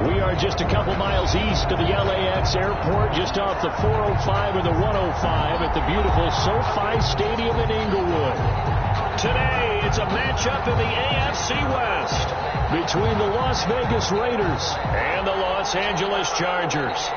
We are just a couple miles east of the LAX airport, just off the 405 and the 105 at the beautiful SoFi Stadium in Inglewood. Today, it's a matchup in the AFC West between the Las Vegas Raiders and the Los Angeles Chargers.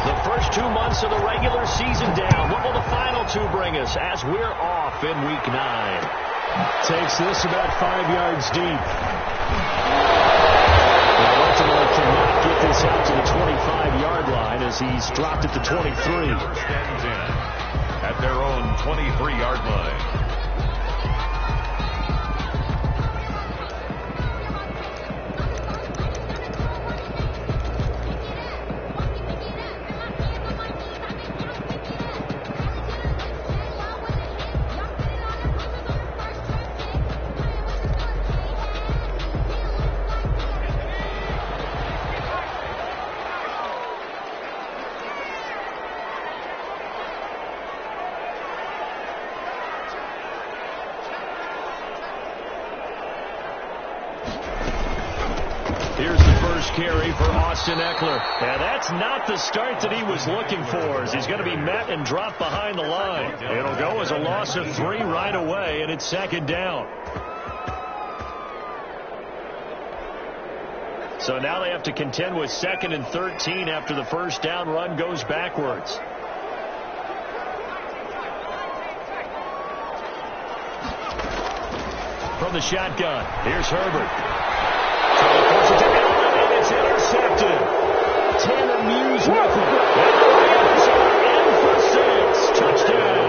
The first 2 months of the regular season down. What will the final 2 bring us as we're off in Week 9? Takes this about 5 yards deep. Well, ultimately cannot get this out to the 25-yard line as he's dropped at the 23. At their own 23-yard line. Here's the first carry for Austin Eckler. And that's not the start that he was looking for, as he's going to be met and dropped behind the line. It'll go as a loss of 3 right away, and it's second down. So now they have to contend with 2nd and 13 after the first down run goes backwards. From the shotgun, here's Herbert. And it's intercepted. Tanner Muse with it. And for 6. Touchdown.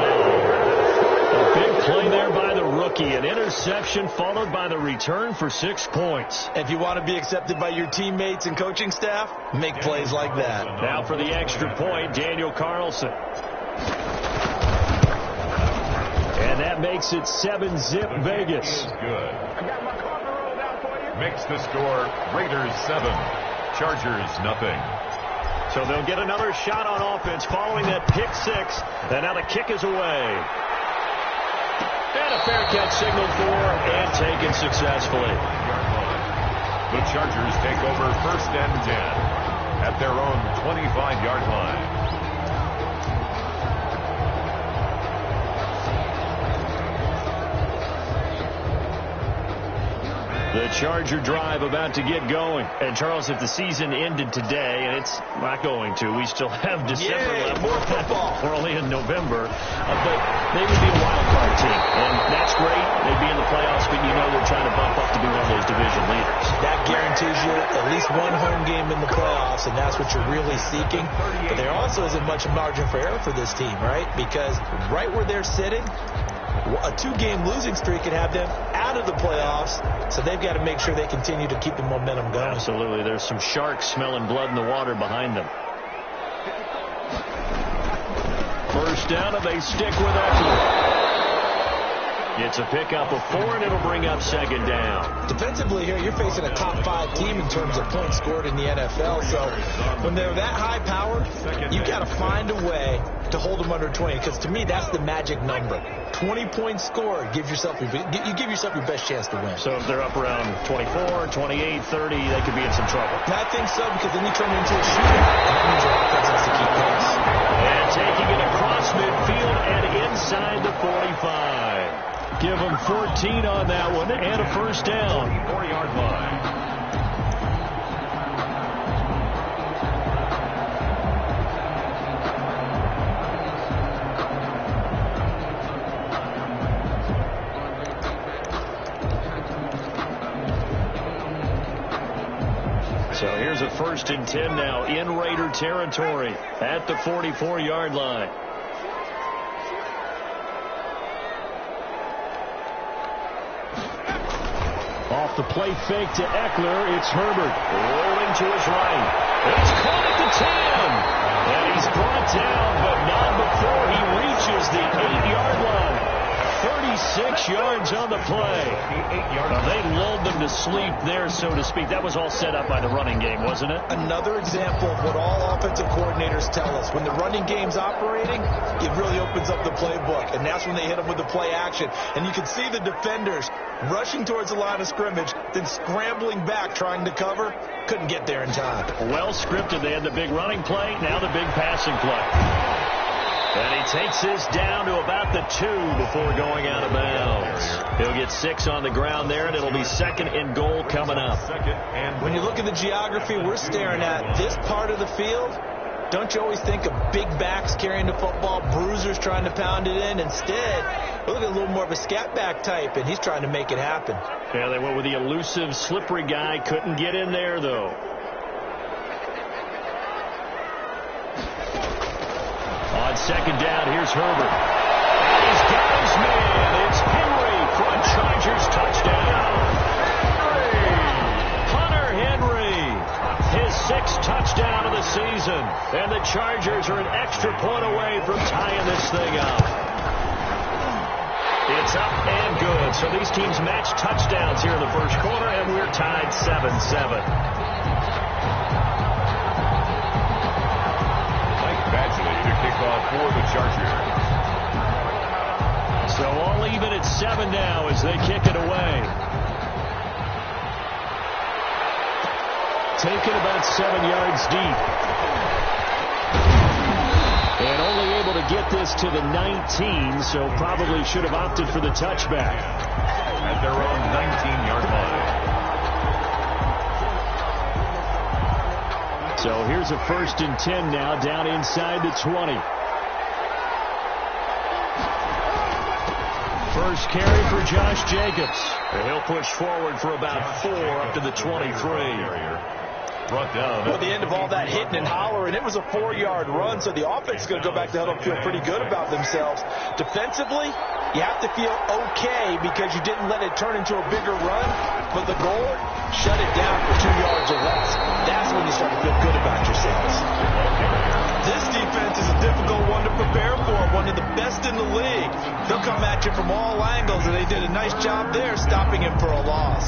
A big play there by the rookie. An interception followed by the return for 6 points. If you want to be accepted by your teammates and coaching staff, make plays like that. Now for the extra point, Daniel Carlson. And that makes it 7-zip Vegas. Good. Makes the score Raiders 7, Chargers nothing. So they'll get another shot on offense following that pick 6. And now the kick is away. And a fair catch signaled for and taken successfully. The Chargers take over 1st and 10 at their own 25-yard line. The Charger drive about to get going. And, Charles, if the season ended today, and it's not going to, we still have December left. More football. We're only in November. But they would be a wild card team. And that's great. They'd be in the playoffs, but you know they're trying to bump up to be one of those division leaders. That guarantees you at least one home game in the playoffs, and that's what you're really seeking. But there also isn't much margin for error for this team, right? Because right where they're sitting, a 2-game losing streak could have them out of the playoffs, so they've got to make sure they continue to keep the momentum going. Absolutely. There's some sharks smelling blood in the water behind them. First down, and they stick with Eckler. It's a pickup of 4, and it'll bring up 2nd down. Defensively here, you're facing a top 5 team in terms of points scored in the NFL. So when they're that high powered, you got to find a way to hold them under 20. Because to me, that's the magic number. 20 points scored, you give yourself your best chance to win. So if they're up around 24, 28, 30, they could be in some trouble. I think so, because then you turn into a shooter, and that means your offense has to keep pace. And taking it across midfield and inside the 45. Give them 14 on that one and a first down. 4-yard line. So here's a 1st and 10 now in Raider territory at the 44-yard line. Off the play fake to Eckler, it's Herbert rolling to his right. It's caught at the 10. And he's brought down, but not before he reaches the 8-yard line. 36 yards on the play. They lulled them to sleep there, so to speak. That was all set up by the running game, wasn't it? Another example of what all offensive coordinators tell us. When the running game's operating, it really opens up the playbook, and that's when they hit them with the play action. And you can see the defenders rushing towards the line of scrimmage, then scrambling back, trying to cover. Couldn't get there in time. Well scripted. They had the big running play, now the big passing play. And he takes this down to about the 2 before going out of bounds. He'll get 6 on the ground there, and it'll be 2nd and goal coming up. When you look at the geography we're staring at, this part of the field, don't you always think of big backs carrying the football, bruisers trying to pound it in? Instead, we look at a little more of a scat back type, and he's trying to make it happen. Yeah, they went with the elusive, slippery guy. Couldn't get in there, though. On 2nd down, here's Herbert. And he's got his man. It's Henry for a Chargers touchdown. Hunter Henry, his 6th touchdown of the season. And the Chargers are an extra point away from tying this thing up. It's up and good. So these teams match touchdowns here in the first quarter, and we're tied 7-7. Kickoff for the Chargers. So all even at 7 now as they kick it away. Taken about 7 yards deep. And only able to get this to the 19, so probably should have opted for the touchback. At their own 19-yard line. So here's a 1st and 10 now, down inside the 20. First carry for Josh Jacobs. And he'll push forward for about 4 up to the 23. Brought down. Well, the end of all that hitting and hollering, it was a 4-yard run, so the offense is going to go back to huddle and feel pretty good about themselves. Defensively, you have to feel okay because you didn't let it turn into a bigger run, but the goal, shut it down for 2 yards or less. That's when you start to feel good about yourselves. This defense is a difficult one to prepare for, one of the best in the league. They'll come at you from all angles, and they did a nice job there stopping him for a loss.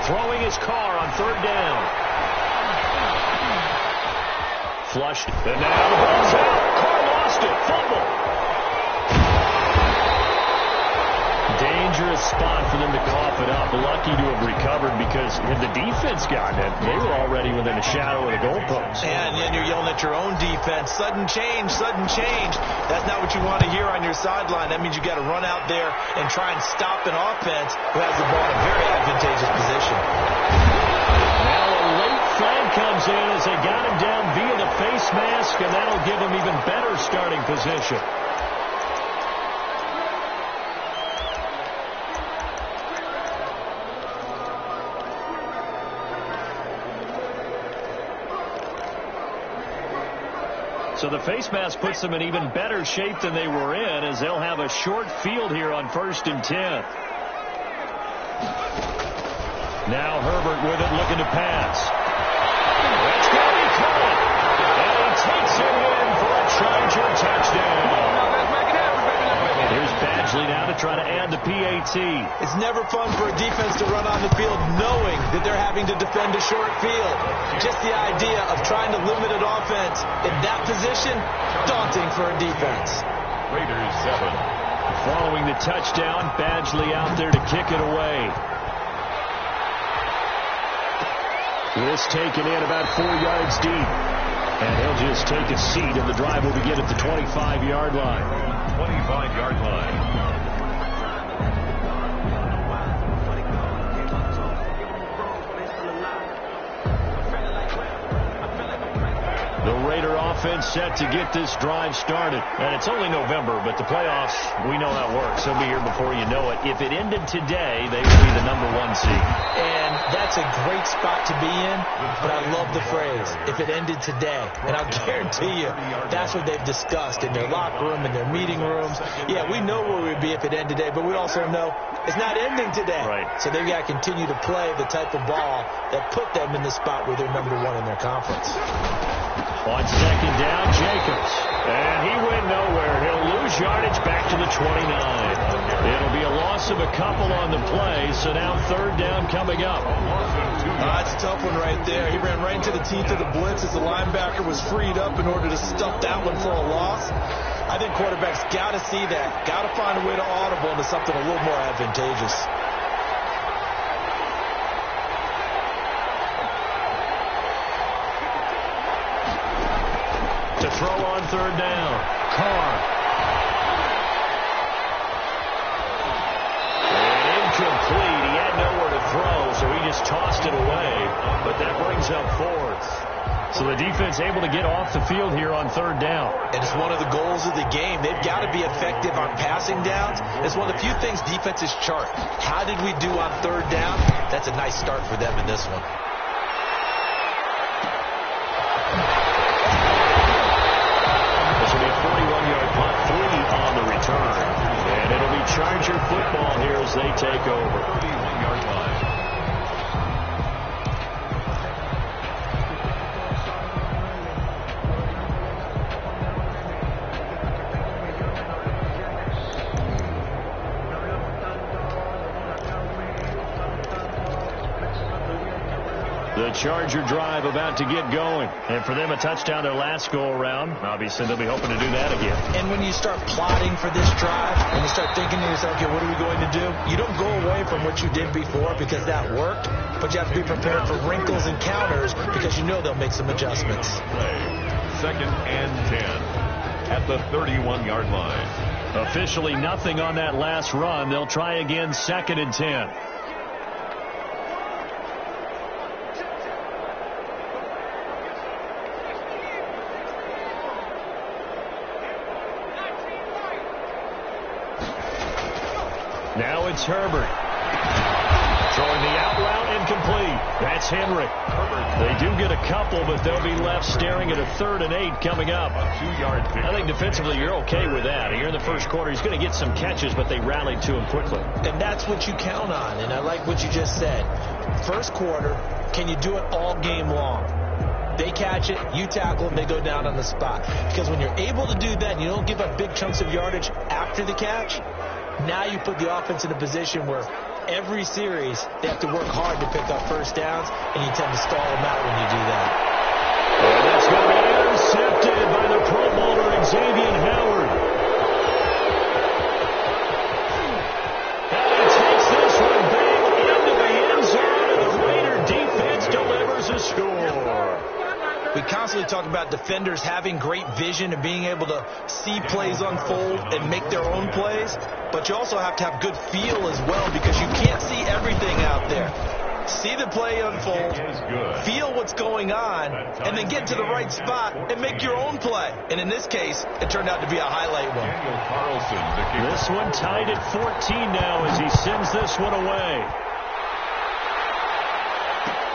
Throwing his car on 3rd down. Flushed. And now the ball's out. Carr lost it. Fumble. Dangerous spot for them to cough it up. Lucky to have recovered because had the defense gotten it, they were already within a shadow of the goalpost. And then you're yelling at your own defense. Sudden change, sudden change. That's not what you want to hear on your sideline. That means you got to run out there and try and stop an offense who has the ball in a very advantageous position. Now a late flag comes in as they got him down via the face mask, and that'll give him even better starting position. So the face mask puts them in even better shape than they were in as they'll have a short field here on 1st and 10. Now Herbert with it looking to pass. That's going to be caught. And he takes it in for a Charger touchdown. Here's Badgley now to try to add the PAT. It's never fun for a defense to run on the field knowing that they're having to defend a short field. Just the idea of trying to limit an offense in that position, daunting for a defense. Raiders 7. Following the touchdown, Badgley out there to kick it away. This taken in about 4 yards deep. And he'll just take a seat, and the drive will begin at the 25-yard line. 25-yard line. The Raider defense set to get this drive started. And it's only November, but the playoffs, we know how it works. They'll be here before you know it. If it ended today, they would be the #1 seed. And that's a great spot to be in, but I love the phrase, if it ended today. And I'll guarantee you, that's what they've discussed in their locker room, in their meeting rooms. Yeah, we know where we'd be if it ended today, but we also know it's not ending today. Right. So they've got to continue to play the type of ball that put them in the spot where they're #1 in their conference. On second down, Jacobs. And he went nowhere. He'll lose yardage back to the 29. It'll be a loss of a couple on the play, so now third down coming up. That's a tough one right there. He ran right into the teeth of the blitz as the linebacker was freed up in order to stuff that one for a loss. I think quarterbacks got to see that. Got to find a way to audible into something a little more advantageous. To throw on third down. Carr. And incomplete. He had nowhere to throw, so he just tossed it away. But that brings up fourth. So the defense able to get off the field here on third down. And it's one of the goals of the game. They've got to be effective on passing downs. It's one of the few things defenses chart. How did we do on third down? That's a nice start for them in this one. This will be a 41-yard punt, 3 on the return. And it'll be Charger football here as they take over. 31-yard line. The Charger drive about to get going. And for them, a touchdown their last go-around. Obviously, they'll be hoping to do that again. And when you start plotting for this drive, and you start thinking to yourself, okay, what are we going to do? You don't go away from what you did before because that worked, but you have to be prepared for wrinkles and counters because you know they'll make some adjustments. Second and 10 at the 31-yard line. Officially nothing on that last run. They'll try again, second and 10. Now it's Herbert. Throwing the out route, incomplete. That's Henry. They do get a couple, but they'll be left staring at a 3rd and 8 coming up. A 2-yard pick. I think defensively you're okay with that. Here in the first quarter, he's going to get some catches, but they rallied to him quickly. And that's what you count on, and I like what you just said. First quarter, can you do it all game long? They catch it, you tackle them, they go down on the spot. Because when you're able to do that and you don't give up big chunks of yardage after the catch, now you put the offense in a position where every series they have to work hard to pick up first downs, and you tend to stall them out when you do that. And that's going to be intercepted by the Pro Bowler Xavier Howard. And he takes this one back into the end zone, and the Raider defense delivers a score. We constantly talk about defenders having great vision and being able to see plays unfold and make their own plays, but you also have to have good feel as well because you can't see everything out there. See the play unfold, feel what's going on, and then get to the right spot and make your own play. And in this case, it turned out to be a highlight one. This one tied at 14 now as he sends this one away.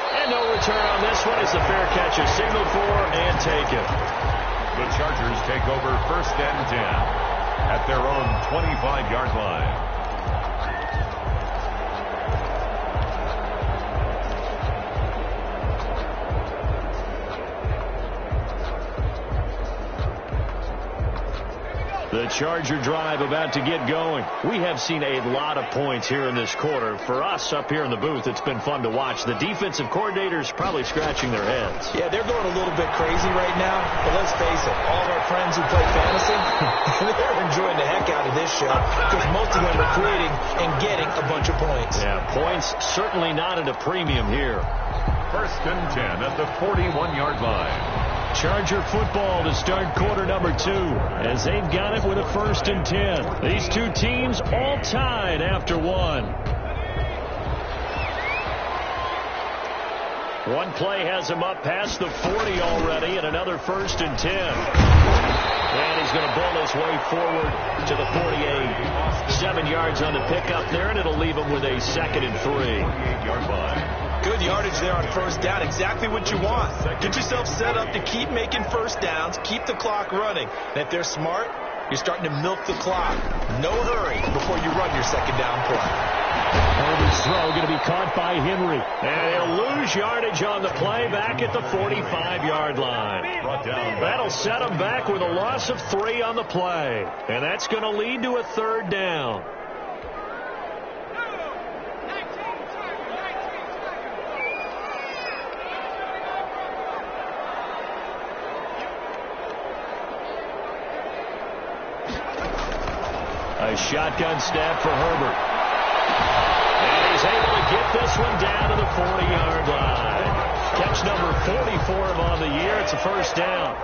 And no return on this one as the fair catch is signaled for and taken. The Chargers take over 1st and 10 at their own 25-yard line. The Charger drive about to get going. We have seen a lot of points here in this quarter. For us up here in the booth, it's been fun to watch. The defensive coordinators probably scratching their heads. Yeah, they're going a little bit crazy right now, but let's face it, all of our friends who play fantasy, they're enjoying the heck out of this show because most of them are creating and getting a bunch of points. Yeah, points certainly not at a premium here. 1st and 10 at the 41-yard line. Charger football to start quarter number 2 as they've got it with a 1st and 10. These two teams all tied after one. One play has him up past the 40 already, and another 1st and 10. And he's going to bull his way forward to the 48. 7 yards on the pickup there, and it'll leave him with a 2nd and 3. 48-yard line. Good yardage there on 1st down. Exactly what you want. Get yourself set up to keep making 1st downs, keep the clock running. And if they're smart, you're starting to milk the clock. No hurry before you run your 2nd down play. Herbert's throw going to be caught by Henry. And he'll lose yardage on the play back at the 45-yard line. That'll set him back with a loss of 3 on the play. And that's going to lead to a 3rd down. A shotgun snap for Herbert. And he's able to get this one down to the 40-yard line. Catch number 40 for him on the year. It's a 1st down.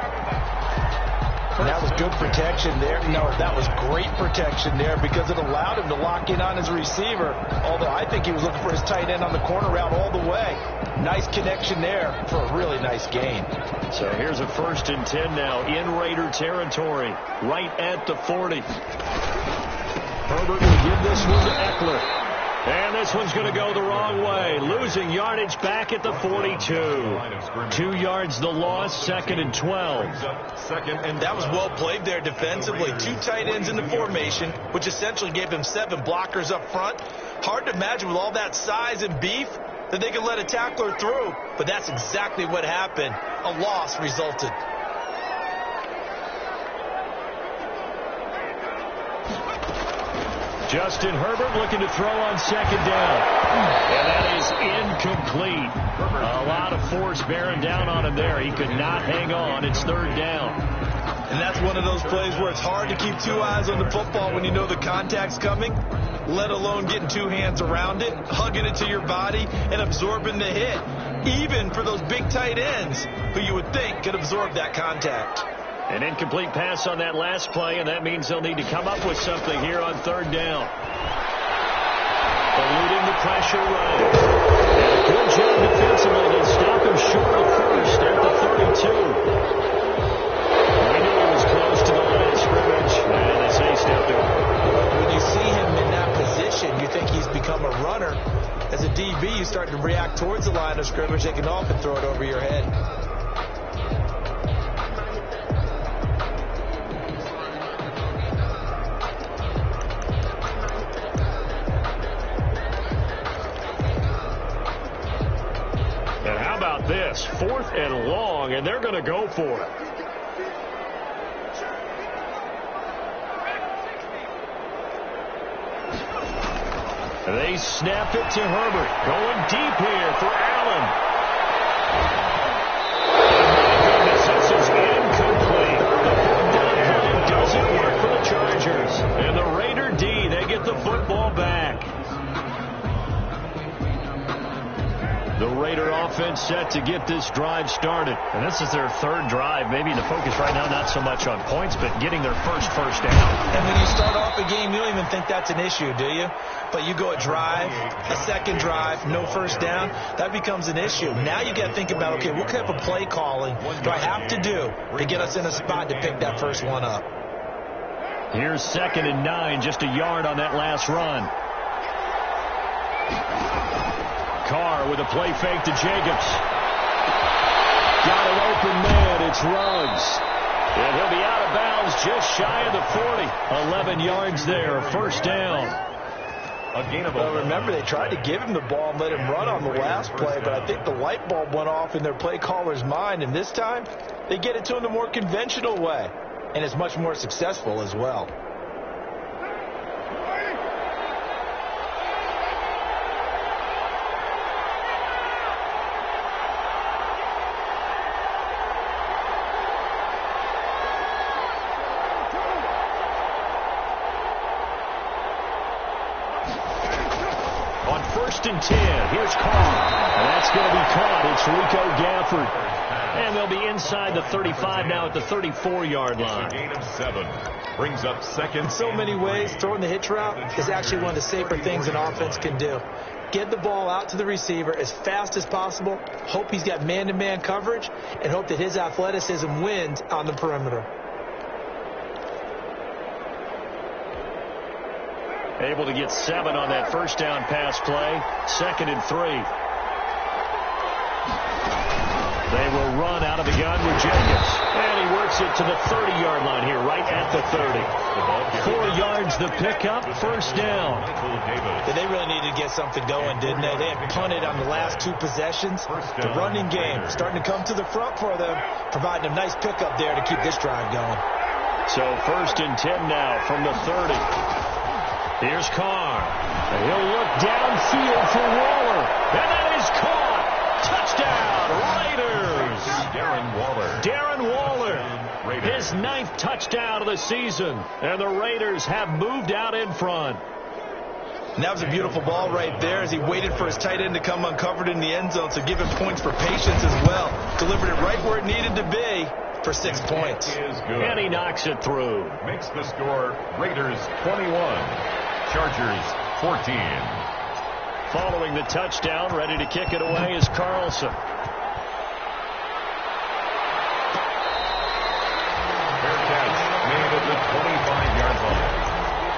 And that was good protection there. No, that was great protection there because it allowed him to lock in on his receiver. Although I think he was looking for his tight end on the corner route all the way. Nice connection there for a really nice gain. So here's a 1st and 10 now in Raider territory, right at the 40. Herbert will give this one to Eckler. And this one's going to go the wrong way. Losing yardage back at the 42. 2 yards the loss, 2nd and 12. And that was well played there defensively. 2 tight ends in the formation, which essentially gave them 7 blockers up front. Hard to imagine with all that size and beef that they could let a tackler through. But that's exactly what happened. A loss resulted. Justin Herbert looking to throw on 2nd down. And that is incomplete. A lot of force bearing down on him there. He could not hang on. It's 3rd down. And that's one of those plays where it's hard to keep 2 eyes on the football when you know the contact's coming, let alone getting 2 hands around it, hugging it to your body, and absorbing the hit. Even for those big tight ends who you would think could absorb that contact. An incomplete pass on that last play, and that means they'll need to come up with something here on 3rd down. Eluding the pressure running. And a good job defensively to stop him short of 1st at the 32. We knew he was close to the line of scrimmage, and they say he stepped over. When you see him in that position, you think he's become a runner. As a DB, you start to react towards the line of scrimmage. They can often throw it over your head. This 4th and long, and they're going to go for it. They snap it to Herbert. Going deep here for Allen. Oh, my goodness, this is incomplete. The 4th down play doesn't work for the Chargers. And the Raider D, they get the football back. The Raider offense set to get this drive started. And this is their 3rd drive. Maybe the focus right now not so much on points, but getting their first down. And when you start off a game, you don't even think that's an issue, do you? But you go a drive, a 2nd drive, no 1st down, that becomes an issue. Now you got to think about, okay, what type of play calling do I have to do to get us in a spot to pick that first one up? Here's 2nd and 9, just a yard on that last run. Carr with a play fake to Jacobs. Got an open man. It's Ruggs. And he'll be out of bounds just shy of the 40. 11 yards there. 1st down. Well, remember, they tried to give him the ball and let him run on the last play, but I think the light bulb went off in their play caller's mind. And this time, they get it to him the more conventional way. And it's much more successful as well. On 1st and 10, here's Carr. And that's going to be caught. It's Rico Gafford. And they'll be inside the 35 now at the 34-yard line. A gain of 7. Brings up second. In so many ways, throwing the hitch route is actually one of the safer things an offense can do. Get the ball out to the receiver as fast as possible, hope he's got man-to-man coverage, and hope that his athleticism wins on the perimeter. Able to get 7 on that first down pass play. 2nd and 3. They will run out of the gun with Jacobs. And he works it to the 30-yard line here, right at the 30. 4 yards the pickup, first down. They really needed to get something going, didn't they? They had punted on the last 2 possessions. The running game starting to come to the front for them, providing a nice pickup there to keep this drive going. So 1st and 10 now from the 30. Here's Carr. He'll look downfield for Waller. And that is caught. Touchdown, Raiders. Darren Waller. His 9th touchdown of the season. And the Raiders have moved out in front. And that was a beautiful ball right there as he waited for his tight end to come uncovered in the end zone, so give him points for patience as well. Delivered it right where it needed to be for 6 points. And he knocks it through. Makes the score Raiders 21, Chargers 14. Following the touchdown, ready to kick it away is Carlson. Fair catch made at the 25-yard line.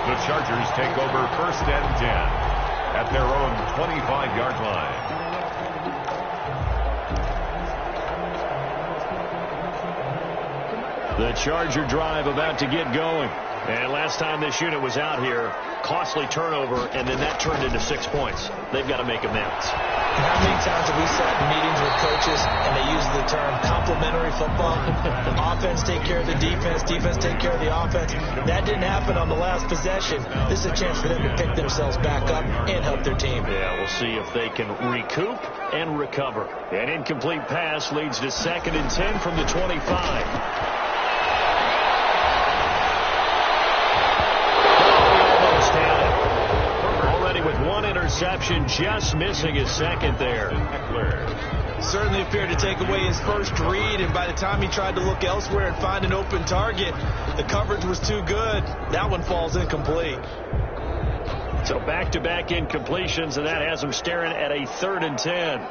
The Chargers take over 1st and 10 at their own 25-yard line. The Charger drive about to get going. And last time this unit was out here, costly turnover, and then that turned into 6 points. They've got to make amends. How many times have we sat in meetings with coaches and they use the term complementary football? Offense take care of the defense, defense take care of the offense. That didn't happen on the last possession. This is a chance for them to pick themselves back up and help their team. Yeah, we'll see if they can recoup and recover. An incomplete pass leads to 2nd and 10 from the 25. With 1 interception, just missing his 2nd there. Certainly appeared to take away his first read, and by the time he tried to look elsewhere and find an open target, the coverage was too good. That one falls incomplete. So back-to-back incompletions, and that has him staring at a 3rd and 10.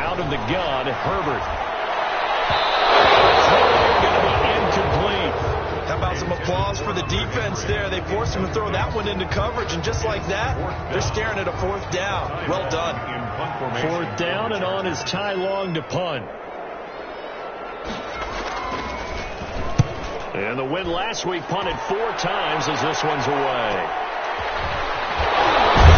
Out of the gun, Herbert. How about some applause for the defense there? They forced him to throw that one into coverage, and just like that, they're staring at a 4th down. Well done. 4th down, and on is Ty Long to punt. And the win last week punted 4 times as this one's away.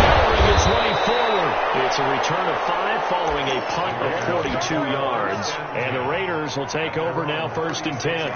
Powering its way forward. It's a return of 5 following a punt of 42 yards. And the Raiders will take over now 1st and 10.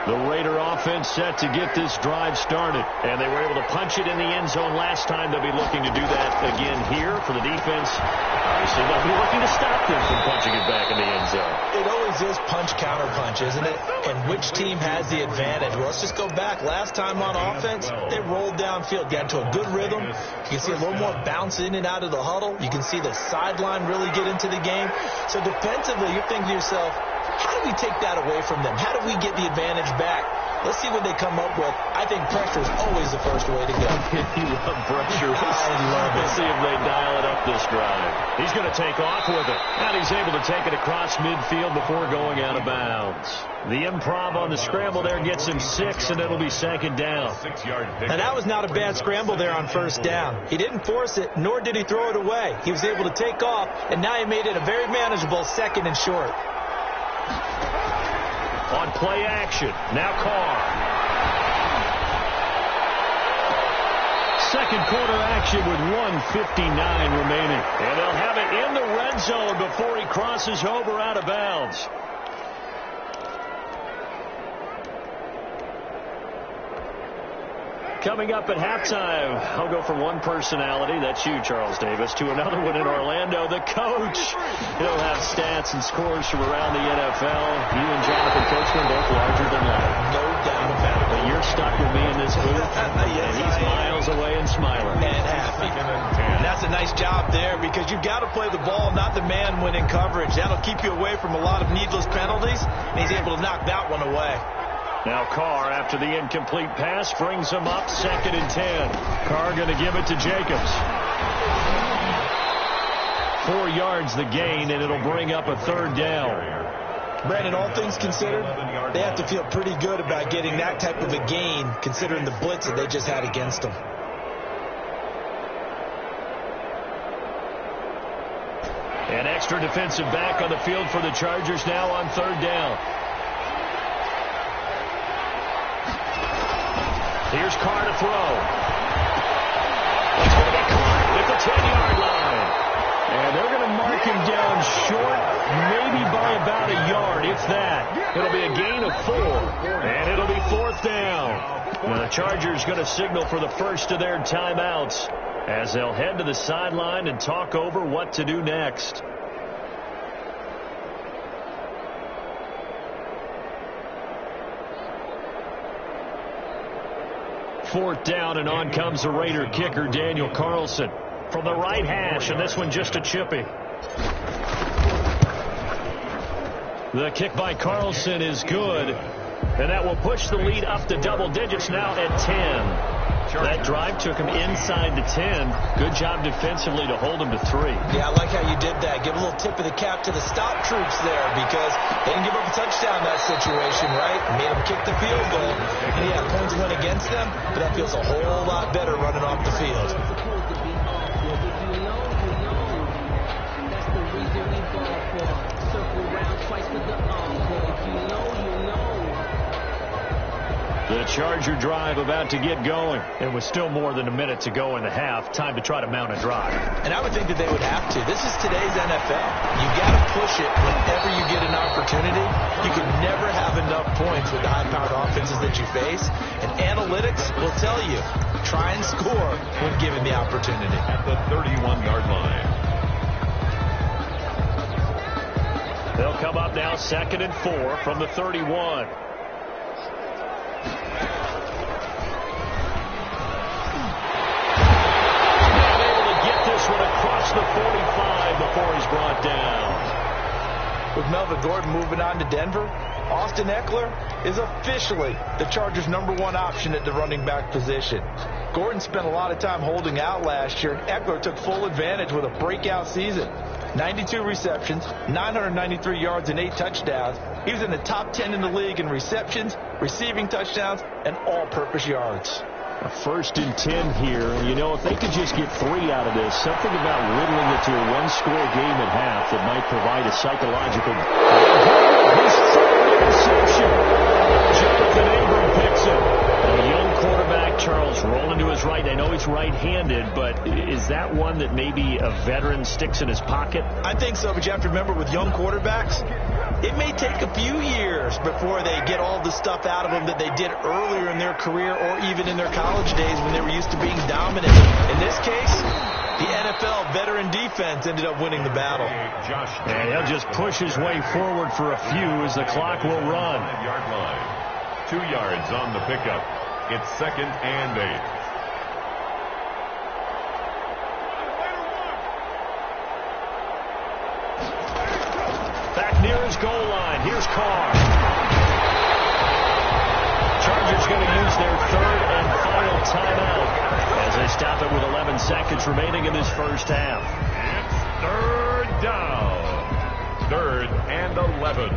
The Raider offense set to get this drive started. And they were able to punch it in the end zone last time. They'll be looking to do that again here for the defense. Obviously, they'll be looking to stop them from punching it back in the end zone. It always is punch-counter-punch, isn't it? And which team has the advantage? Well, let's just go back. Last time on offense, they rolled downfield, got into a good rhythm. You can see a little more bounce in and out of the huddle. You can see the sideline really get into the game. So defensively, you're thinking to yourself, how do we take that away from them? How do we get the advantage back? Let's see what they come up with. I think pressure is always the first way to go. You love pressure. I love it. Let's see if they dial it up this drive. He's going to take off with it. And he's able to take it across midfield before going out of bounds. The improv on the scramble there gets him 6, and it'll be 2nd down. And that was not a bad scramble there on 1st down. He didn't force it, nor did he throw it away. He was able to take off, and now he made it a very manageable 2nd and short. On play action, now Carr. 2nd quarter action with 1:59 remaining. And they'll have it in the red zone before he crosses over out of bounds. Coming up at halftime, I'll go from one personality, that's you, Charles Davis, to another one in Orlando, the coach. He'll have stats and scores from around the NFL. You and Jonathan Coachman both larger than life. No doubt about it. But you're stuck with me in this booth, and he's miles away and smiling. And happy. And that's a nice job there because you've got to play the ball, not the man when in coverage. That'll keep you away from a lot of needless penalties, and he's able to knock that one away. Now Carr, after the incomplete pass, brings him up 2nd and 10. Carr going to give it to Jacobs. 4 yards the gain, and it'll bring up a 3rd down. Brandon, all things considered, they have to feel pretty good about getting that type of a gain, considering the blitz that they just had against them. An extra defensive back on the field for the Chargers now on 3rd down. Here's Carr to throw. It's going to get caught at the 10-yard line. And they're going to mark him down short, maybe by about a yard, if that. It'll be a gain of 4, and it'll be 4th down. Now the Chargers going to signal for the first of their timeouts as they'll head to the sideline and talk over what to do next. Fourth down, and on comes the Raider kicker, Daniel Carlson. From the right hash, and this one just a chippy. The kick by Carlson is good, and that will push the lead up to double digits now at 10. That drive took him inside the 10. Good job defensively to hold him to 3. Yeah, I like how you did that. Give a little tip of the cap to the stop troops there because they didn't give up a touchdown in that situation, right? Made them kick the field goal. And yeah, points went against them, but that feels a whole lot better running off the field. The Charger drive about to get going. And with still more than a minute to go in the half, time to try to mount a drive. And I would think that they would have to. This is today's NFL. You got to push it whenever you get an opportunity. You can never have enough points with the high-powered offenses that you face. And analytics will tell you, try and score when given the opportunity. At the 31-yard line. They'll come up now 2nd and 4 from the 31. Across the 45 before he's brought down. With Melvin Gordon moving on to Denver, Austin Eckler is officially the Chargers' #1 option at the running back position. Gordon spent a lot of time holding out last year, and Eckler took full advantage with a breakout season. 92 receptions, 993 yards, and 8 touchdowns. He was in the top 10 in the league in receptions, receiving touchdowns, and all-purpose yards. A 1st and 10 here. You know, if they could just get 3 out of this, something about whittling it to a one-score game at half that might provide a psychological... His third interception. Jonathan Abram picks it. A young quarterback, Charles, rolling to his right. I know he's right-handed, but is that one that maybe a veteran sticks in his pocket? I think so, but you have to remember with young quarterbacks, it may take a few years before they get all the stuff out of them that they did earlier in their career or even in their college days when they were used to being dominant. In this case, the NFL veteran defense ended up winning the battle. And he'll just push his way forward for a few as the clock will run. 5-yard line. 2 yards on the pickup. It's 2nd and 8. Back near his goal line. Here's Carr. Chargers going to use their 3rd and final timeout as they stop it with 11 seconds remaining in this first half. It's 3rd down. 3rd and 11.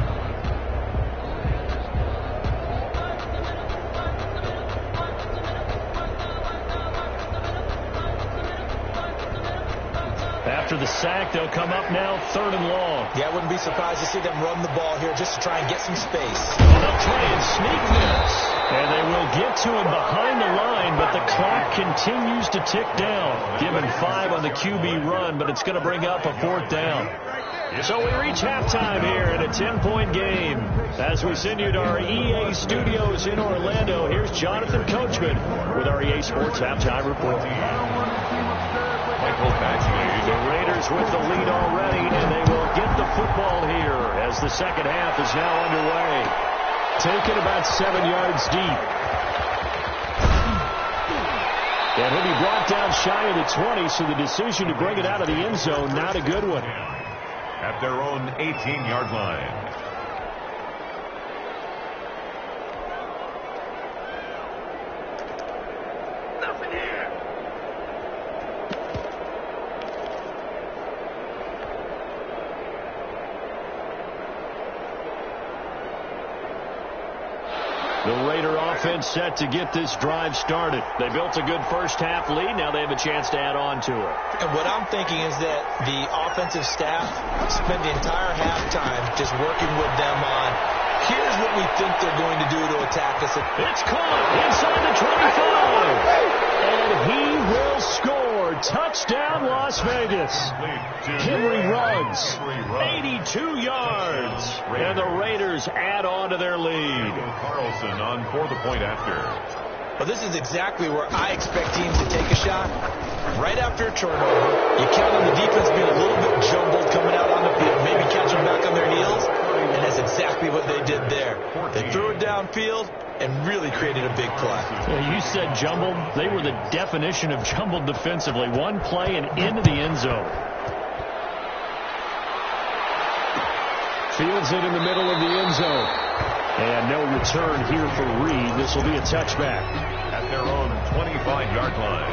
After the sack, they'll come up now 3rd and long. Yeah, I wouldn't be surprised to see them run the ball here just to try and get some space. And they'll try and sneak this. And they will get to him behind the line, but the clock continues to tick down. Given 5 on the QB run, but it's going to bring up a 4th down. So we reach halftime here in a 10-point game. As we send you to our EA studios in Orlando, here's Jonathan Coachman with our EA Sports Halftime Report. Michael Badgley. The Raiders with the lead already, and they will get the football here as the second half is now underway. Taken about 7 yards deep. And he'll be brought down shy of the 20, so the decision to bring it out of the end zone, not a good one. At their own 18-yard line. Nothing here. The Raider offense set to get this drive started. They built a good first-half lead. Now they have a chance to add on to it. And what I'm thinking is that the offensive staff spent the entire halftime just working with them on, here's what we think they're going to do to attack us. It's caught inside the 25. And he will score. Touchdown, Las Vegas. Henry runs 82 yards. And the Raiders add on to their lead. Carlson on for the point after. Well, this is exactly where I expect teams to take a shot. Right after a turnover, you count on the defense being a little bit jumbled coming out on the field, maybe catching back on their heels, and that's exactly what they did there. They threw it downfield and really created a big play. Yeah, you said jumbled. They were the definition of jumbled defensively. One play and into the end zone. Fields it in the middle of the end zone. And no return here for Reed. This will be a touchback. At their own 25-yard line.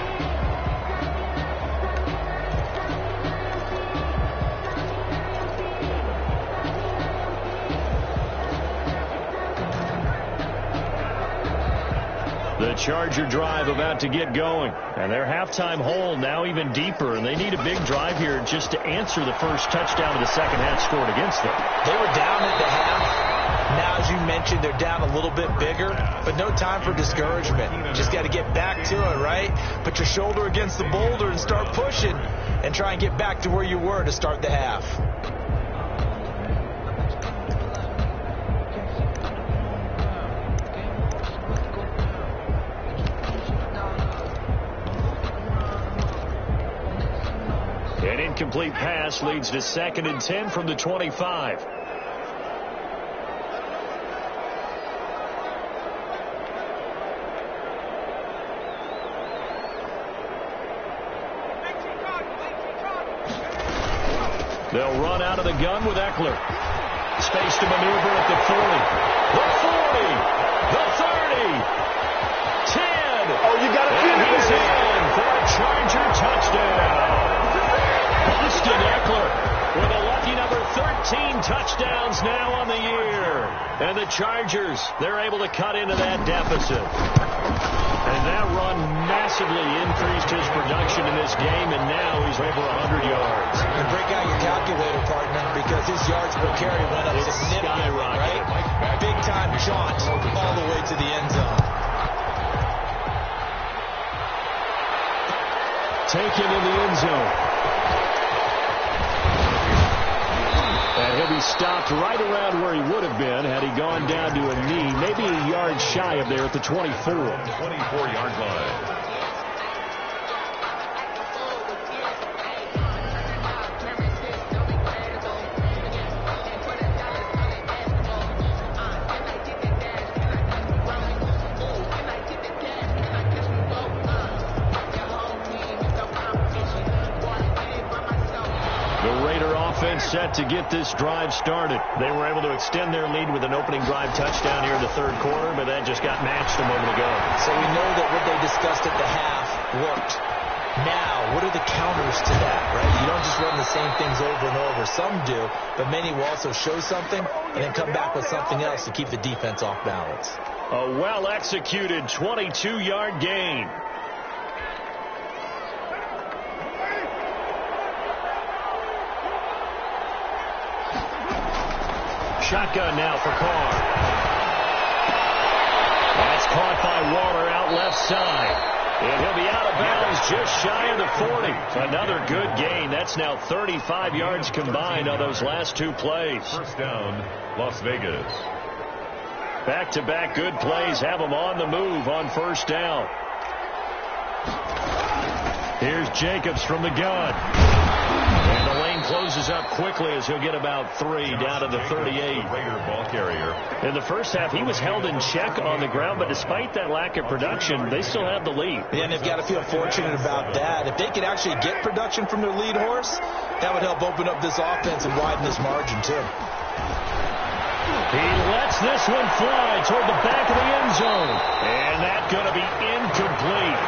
The Charger drive about to get going. And their halftime hole now even deeper. And they need a big drive here just to answer the first touchdown of the second half scored against them. They were down at the half. Now, as you mentioned, they're down a little bit bigger, but no time for discouragement. Just got to get back to it, right? Put your shoulder against the boulder and start pushing and try and get back to where you were to start the half. An incomplete pass leads to 2nd and 10 from the 25. They'll run out of the gun with Eckler. Space to maneuver at the 40. The 40. The 30. 10. Oh, you got to feel it. He's in for a Charger touchdown. Austin Eckler with a lucky number 13 touchdowns now on the year. And the Chargers, they're able to cut into that deficit. And that run massively increased his production in this game, and now he's over 100 yards. And break out your calculator, partner, because his yards per carry went up significantly, right? Big-time jaunt all the way to the end zone. Taken in the end zone. And he'll be stopped right around where he would have been had he gone down to a knee, maybe a yard shy of there at the 24. 24-yard line. Set to get this drive started. They were able to extend their lead with an opening drive touchdown here in the third quarter, but that just got matched a moment ago. So we know that what they discussed at the half worked. Now, what are the counters to that, right? You don't just run the same things over and over. Some do, but many will also show something and then come back with something else to keep the defense off balance. A well-executed 22-yard gain. Shotgun now for Carr. That's caught by Waller out left side. And he'll be out of bounds just shy of the 40. Another good gain. That's now 35 yards combined on those last two plays. First down, Las Vegas. Back-to-back good plays have them on the move on first down. Here's Jacobs from the gun. And the lane closes up quickly as he'll get about 3 down to the 38. Raider ball carrier. In the first half, he was held in check on the ground, but despite that lack of production, they still have the lead. Yeah, and they've got to feel fortunate about that. If they could actually get production from their lead horse, that would help open up this offense and widen this margin, too. He lets this one fly toward the back of the end zone. And that's going to be incomplete.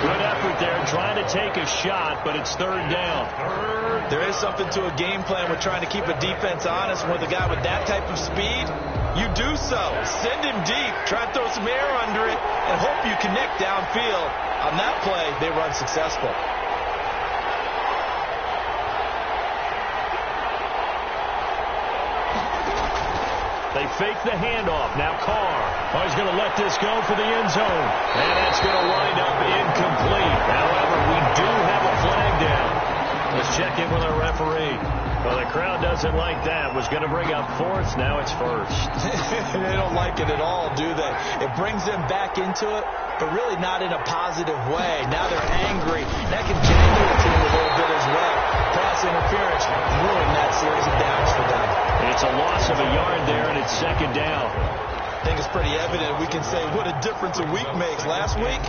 Good effort there trying to take a shot, but it's third down. There is something to a game plan with trying to keep a defense honest. With a guy with that type of speed, you do so. Send him deep. Try to throw some air under it and hope you connect downfield. On that play, they run successful. They fake the handoff. Now Carr. Oh, he's going to let this go for the end zone. And that's going to wind up incomplete. However, we do have a flag down. Let's check in with our referee. Well, the crowd doesn't like that. Was going to bring up fourth. Now it's first. They don't like it at all, do they? It brings them back into it, but really not in a positive way. Now they're angry. That can jangle the team a little bit as well. Pass interference ruined that series of downs for them. It's a loss of a yard there, and it's second down. I think it's pretty evident. We can say what a difference a week makes. Last week,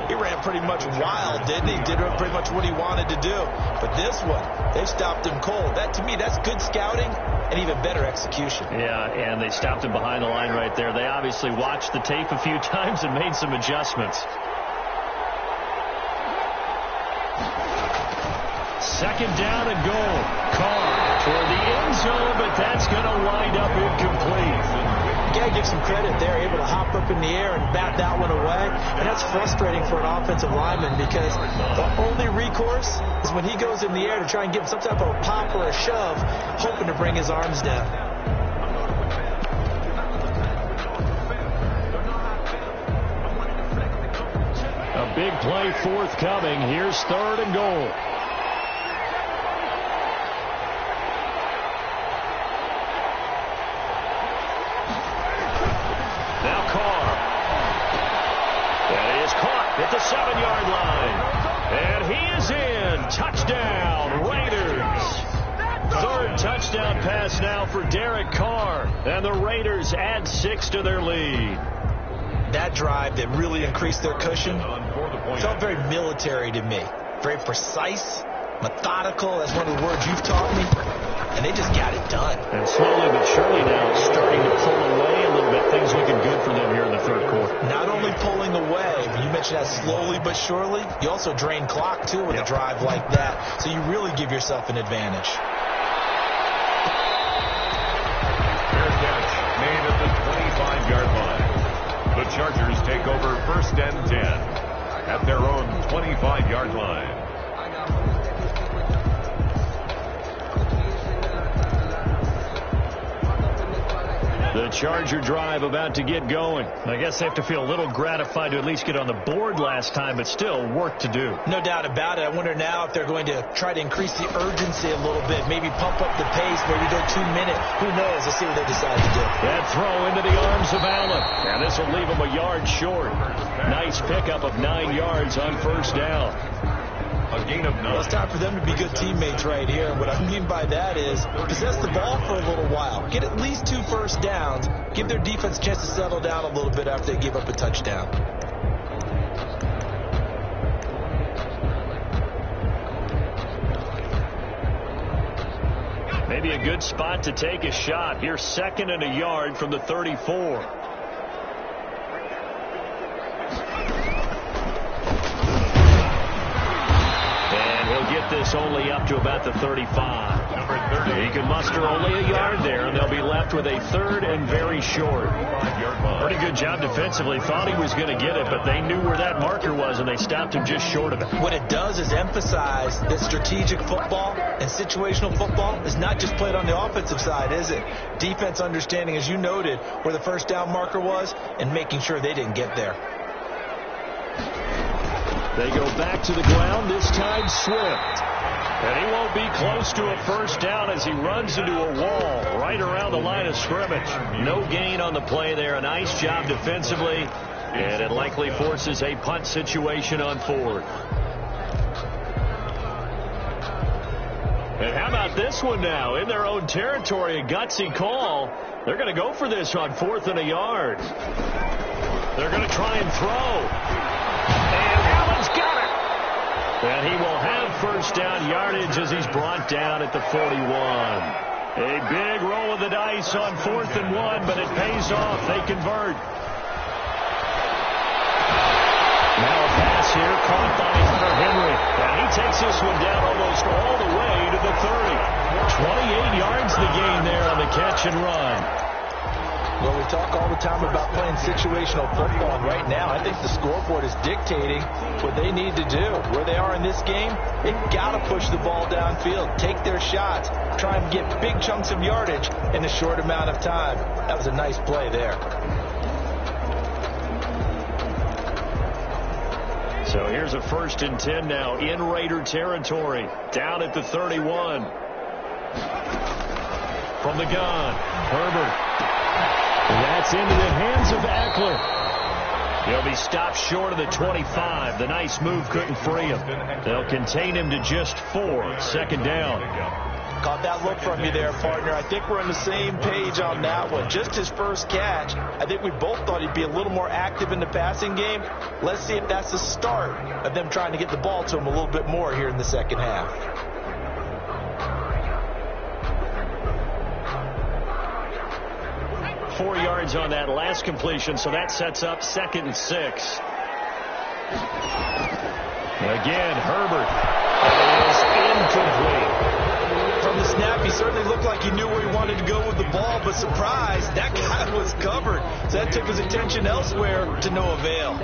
he ran pretty much wild, didn't he? Did pretty much what he wanted to do. But this one, they've stopped him cold. That, to me, that's good scouting and even better execution. Yeah, and they stopped him behind the line right there. They obviously watched the tape a few times and made some adjustments. Second down and goal. Carr toward the end zone, but that's going to wind up incomplete. You got to give some credit there, able to hop up in the air and bat that one away. And that's frustrating for an offensive lineman because the only recourse is when he goes in the air to try and give some type of a pop or a shove, hoping to bring his arms down. A big play forthcoming. Here's third and goal. At the 7-yard line. And he is in. Touchdown, Raiders. Third touchdown pass now for Derek Carr. And the Raiders add 6 to their lead. That drive that really increased their cushion felt very military to me. Very precise, methodical. That's one of the words you've taught me. And they just got it done. And slowly but surely now starting to pull away a little bit. Things looking good for them here in the third quarter. Not only pulling away, but you mentioned that slowly but surely. You also drain clock, too, with a drive like that. So you really give yourself an advantage. Fair catch made at the 25-yard line. The Chargers take over first and 10 at their own 25-yard line. The Charger drive about to get going. I guess they have to feel a little gratified to at least get on the board last time, but still work to do. No doubt about it. I wonder now if they're going to try to increase the urgency a little bit, maybe pump up the pace, maybe go 2 minutes. Who knows? Let's see what they decide to do. That throw into the arms of Allen. And this will leave him a yard short. Nice pickup of 9 yards on first down. A gain of 9. Well, it's time for them to be good teammates right here. What I mean by that is possess the ball for a little while. Get at least 2 first downs. Give their defense a chance to settle down a little bit after they give up a touchdown. Maybe a good spot to take a shot. Here's second and a yard from the 34. This only up to about the 35. Number 30. He can muster only a yard there, and they'll be left with a third and very short. Pretty good job defensively. Thought he was going to get it, but they knew where that marker was, and they stopped him just short of it. What it does is emphasize that strategic football and situational football is not just played on the offensive side, is it? Defense understanding, as you noted, where the first down marker was and making sure they didn't get there. They go back to the ground, this time Swift. And he won't be close to a first down as he runs into a wall right around the line of scrimmage. No gain on the play there. A nice job defensively, and it likely forces a punt situation on fourth. And how about this one now? In their own territory, a gutsy call. They're going to go for this on 4th and a yard. They're going to try and throw. And Allen's got it. And he will have first down yardage as he's brought down at the 41. A big roll of the dice on 4th and 1, but it pays off. They convert. Now a pass here caught by Hunter Henry. And he takes this one down almost all the way to the 30. 28 yards the gain there on the catch and run. Well, we talk all the time about playing situational football, and right now I think the scoreboard is dictating what they need to do. Where they are in this game, they've got to push the ball downfield, take their shots, try and get big chunks of yardage in a short amount of time. That was a nice play there. So here's a 1st and 10 now in Raider territory, down at the 31. From the gun, Herbert. And that's into the hands of Eckler. He'll be stopped short of the 25. The nice move couldn't free him. They'll contain him to just 4. 2nd down. Caught that look from you there, partner. I think we're on the same page on that one. Just his first catch. I think we both thought he'd be a little more active in the passing game. Let's see if that's the start of them trying to get the ball to him a little bit more here in the second half. Four yards on that last completion, so that sets up 2nd and 6. Again, Herbert is incomplete. From the snap, he certainly looked like he knew where he wanted to go with the ball, but surprise, that guy was covered. So that took his attention elsewhere to no avail.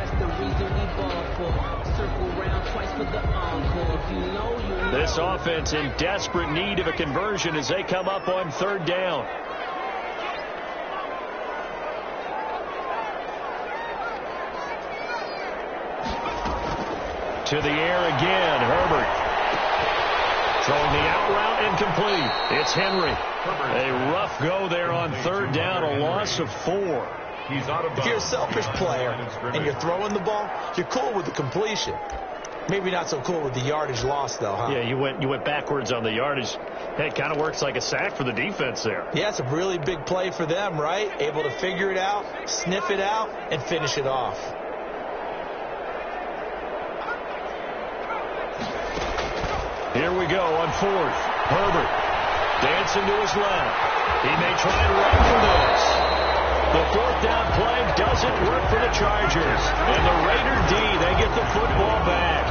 This offense in desperate need of a conversion as they come up on 3rd down. To the air again, Herbert. Throwing the out route incomplete. It's Henry. A rough go there on 3rd down, a loss of 4. If you're a selfish player and you're throwing the ball, you're cool with the completion. Maybe not so cool with the yardage loss, though, huh? Yeah, you went backwards on the yardage. Hey, it kind of works like a sack for the defense there. Yeah, it's a really big play for them, right? Able to figure it out, sniff it out, and finish it off. Here we go on 4th. Herbert dancing to his left. He may try and run for this. The 4th down play doesn't work for the Chargers. And the Raider D, they get the football back.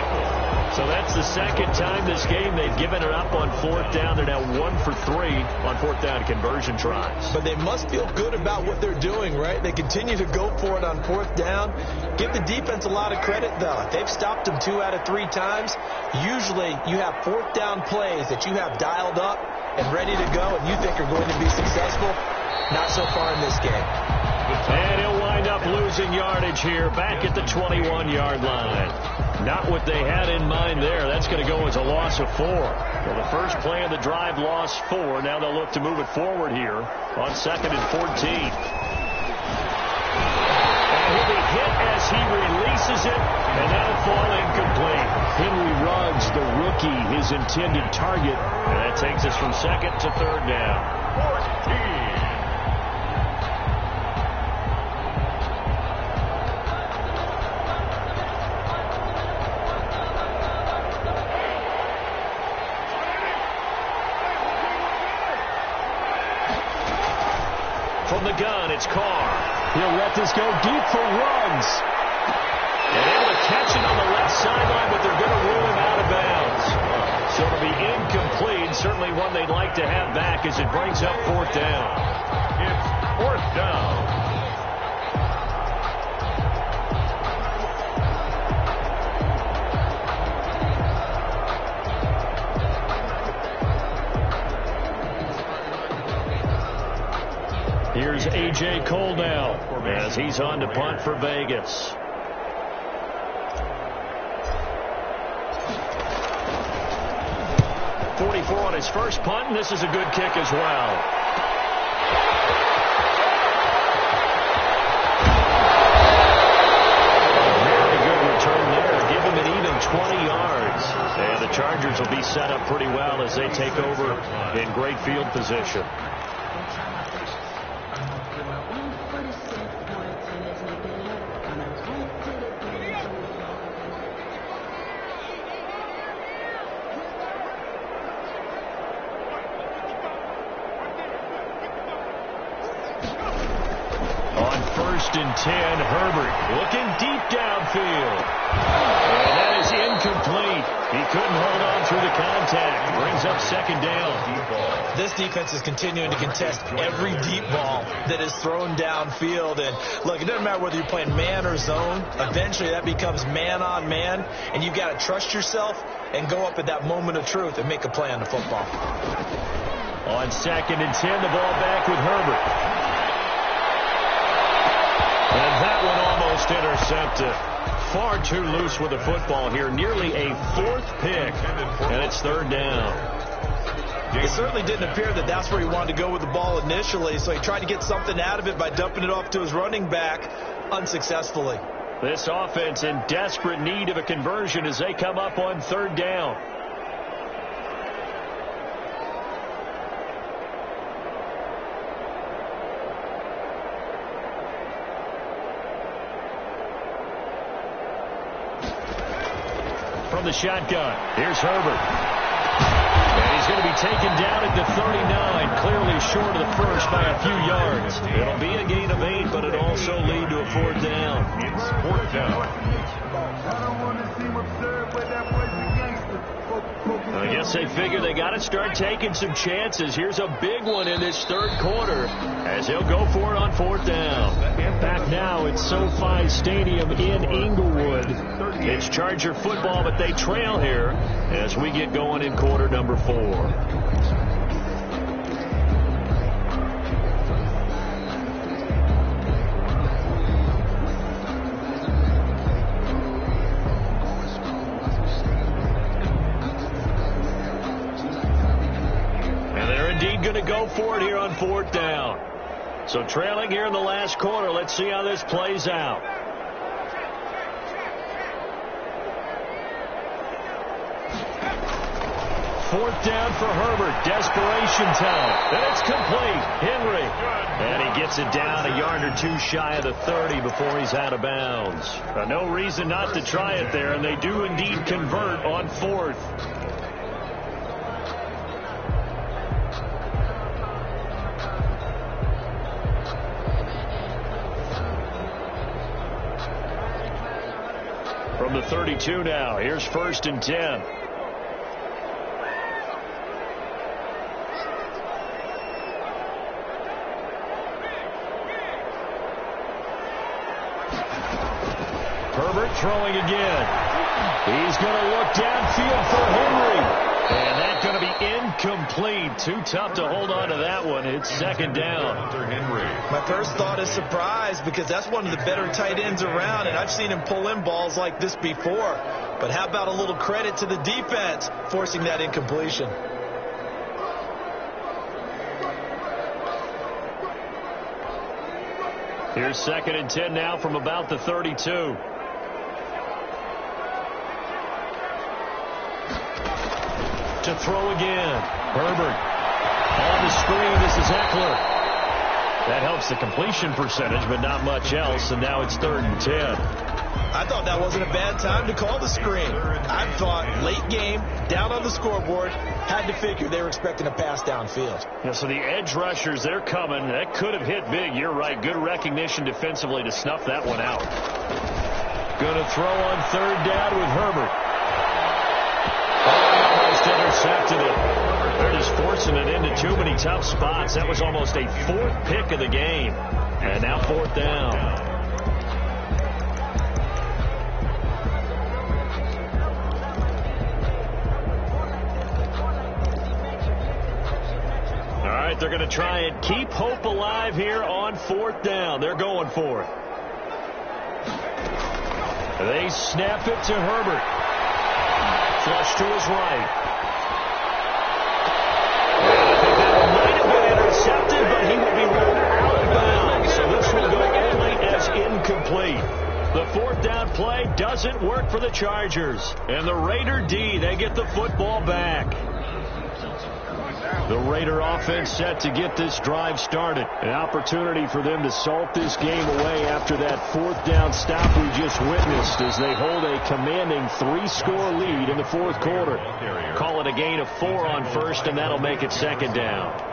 So that's the 2nd time this game they've given it up on 4th down. They're now 1 for 3 on 4th down conversion tries. But they must feel good about what they're doing, right? They continue to go for it on 4th down. Give the defense a lot of credit, though. They've stopped them 2 out of 3 times. Usually you have 4th down plays that you have dialed up and ready to go and you think are going to be successful. Not so far in this game. And he'll wind up losing yardage here back at the 21-yard line. Not what they had in mind there. That's going to go as a loss of 4. Well, the first play of the drive lost 4. Now they'll look to move it forward here on 2nd and 14. And he'll be hit as he releases it, and that'll fall incomplete. Henry Ruggs, the rookie, his intended target. And that takes us from 2nd to 3rd down. 14. From the gun, it's Carr. He'll let this go deep for Ruggs. And able to catch it on the left sideline, but they're going to rule him out of bounds. So it'll be incomplete. Certainly one they'd like to have back as it brings up 4th down. It's 4th down. Here's A.J. Cole now as he's on to punt for Vegas. 24 on his first punt, and this is a good kick as well. Very good return there. Give him an even 20 yards. And the Chargers will be set up pretty well as they take over in great field position. First and 10, Herbert looking deep downfield. And that is incomplete. He couldn't hold on through the contact. Brings up second down. This defense is continuing to contest every deep ball that is thrown downfield. And look, it doesn't matter whether you're playing man or zone. Eventually that becomes man on man. And you've got to trust yourself and go up at that moment of truth and make a play on the football. On second and 10, the ball back with Herbert. And that one almost intercepted. Far too loose with the football here. Nearly a fourth pick. And it's third down. It certainly didn't appear that that's where he wanted to go with the ball initially. So he tried to get something out of it by dumping it off to his running back unsuccessfully. This offense in desperate need of a conversion as they come up on third down. From the shotgun, here's Herbert. And he's going to be taken down at the 39, clearly short of the first by a few yards. It'll be a gain of 8, but it'll also lead to a fourth down. It's fourth down. I guess they figure they got to start taking some chances. Here's a big one in this third quarter as he'll go for it on fourth down. Back now at SoFi Stadium in Inglewood. It's Charger football, but they trail here as we get going in quarter number 4. Going to go for it here on fourth down. So trailing here in the last quarter. Let's see how this plays out. Fourth down for Herbert. Desperation time. And it's complete. Henry. And he gets it down a yard or two shy of the 30 before he's out of bounds. No reason not to try it there, and they do indeed convert on fourth. From the 32 now, here's first and 10. Herbert throwing again. He's going to look downfield for Henry. And that's going to be incomplete. Too tough to hold on to that one. It's second down. My first thought is surprise because that's one of the better tight ends around, and I've seen him pull in balls like this before. But how about a little credit to the defense forcing that incompletion? Here's second and 10 now from about the 32. To throw again. Herbert on the screen. This is Eckler. That helps the completion percentage, but not much else. And now it's third and 10. I thought that wasn't a bad time to call the screen. I thought late game, down on the scoreboard, had to figure they were expecting a pass downfield. Yeah, so the edge rushers, they're coming. That could have hit big. You're right. Good recognition defensively to snuff that one out. Going to throw on third down with Herbert. Almost intercepted it. They're just forcing it into too many tough spots. That was almost a fourth pick of the game. And now fourth down. All right, they're going to try and keep hope alive here on fourth down. They're going for it. They snap it to Herbert. Flush to his right. doesn't work for the Chargers. And the Raider D, they get the football back. The Raider offense set to get this drive started. An opportunity for them to salt this game away after that fourth down stop we just witnessed as they hold a commanding 3-score lead in the fourth quarter. Call it a gain of 4 on first, and that'll make it second down.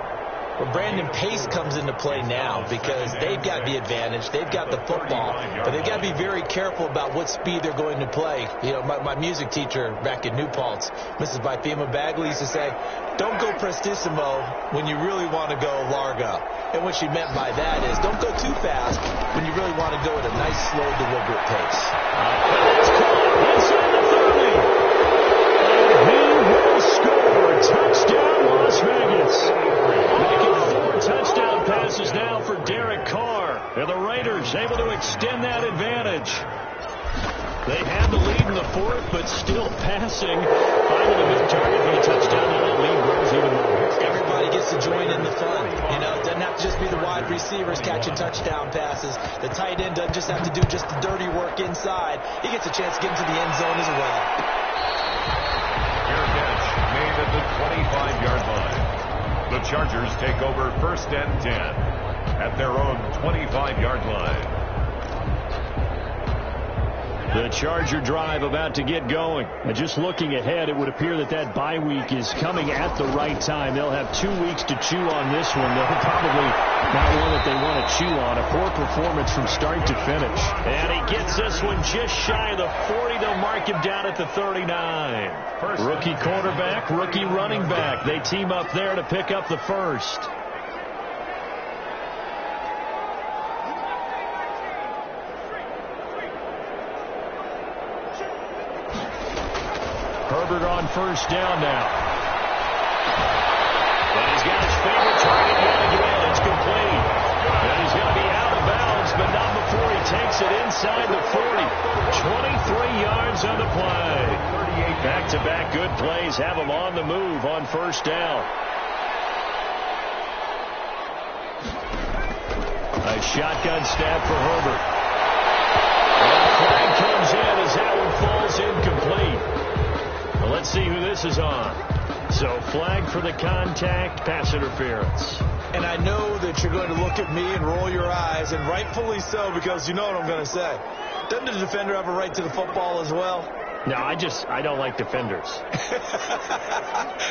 Well, Brandon, pace comes into play now because they've got the advantage. They've got the football, but they've got to be very careful about what speed they're going to play. You know, my music teacher back in New Paltz, Mrs. Bifema Bagley, used to say, don't go prestissimo when you really want to go largo. And what she meant by that is don't go too fast when you really want to go at a nice, slow, deliberate pace. That's caught inside the 30. And he will score. Touchdown, Las Vegas. Making 4 touchdown passes now for Derek Carr. And the Raiders able to extend that advantage. They had the lead in the fourth, but still passing. Finding a big target for the touchdown. Now that lead grows even more. Everybody gets to join in the fun. You know, it doesn't have to just be the wide receivers catching touchdown passes. The tight end doesn't just have to do just the dirty work inside. He gets a chance to get into the end zone as well. Fair catch made at the 25-yard line. The Chargers take over 1st and 10 at their own 25-yard line. The Charger drive about to get going. And just looking ahead, it would appear that that bye week is coming at the right time. They'll have 2 weeks to chew on this one. They'll probably not one that they want to chew on. A poor performance from start to finish. And he gets this one just shy of the 40. They'll mark him down at the 39. Rookie quarterback, rookie running back. They team up there to pick up the first. Herbert on first down now. And he's got his favorite target yet again. It's complete. And he's going to be out of bounds, but not before he takes it inside the 40. 23 yards on the play. Back-to-back good plays have him on the move on first down. A shotgun stab for Herbert. And the flag comes in as that one falls incomplete. Let's see who this is on. So flag for the contact, pass interference. And I know that you're going to look at me and roll your eyes, and rightfully so, because you know what I'm going to say. Doesn't the defender have a right to the football as well? No, I don't like defenders.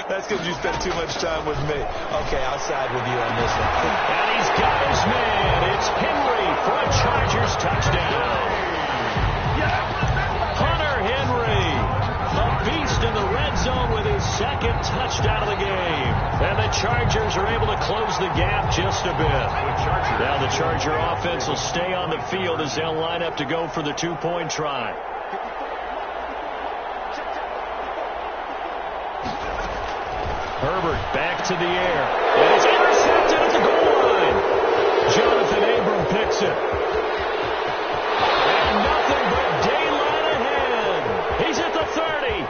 That's because you spent too much time with me. Okay, I'll side with you on this one. And he's got his man. It's Henry for a Chargers touchdown. Hunter Henry. A beast in the red zone with his second touchdown of the game. And the Chargers are able to close the gap just a bit. Now the Charger offense will stay on the field as they'll line up to go for the 2-point try. Herbert back to the air. And it's intercepted at the goal line. Jonathan Abram picks it. And nothing but daylight ahead. He's at the 30.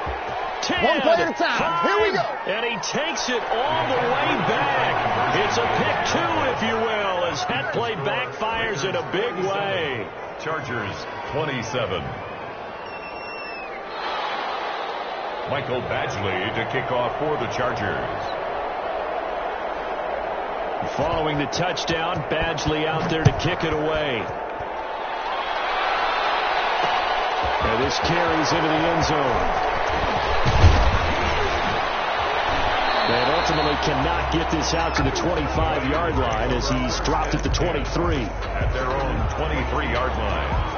10, 1 play at a time. 5, Here we go. And he takes it all the way back. It's a pick 2, if you will, as that play backfires in a big way. Chargers 27. Michael Badgley to kick off for the Chargers. Following the touchdown, Badgley out there to kick it away. And this carries into the end zone. And ultimately cannot get this out to the 25-yard line as he's dropped at the 23. At their own 23-yard line.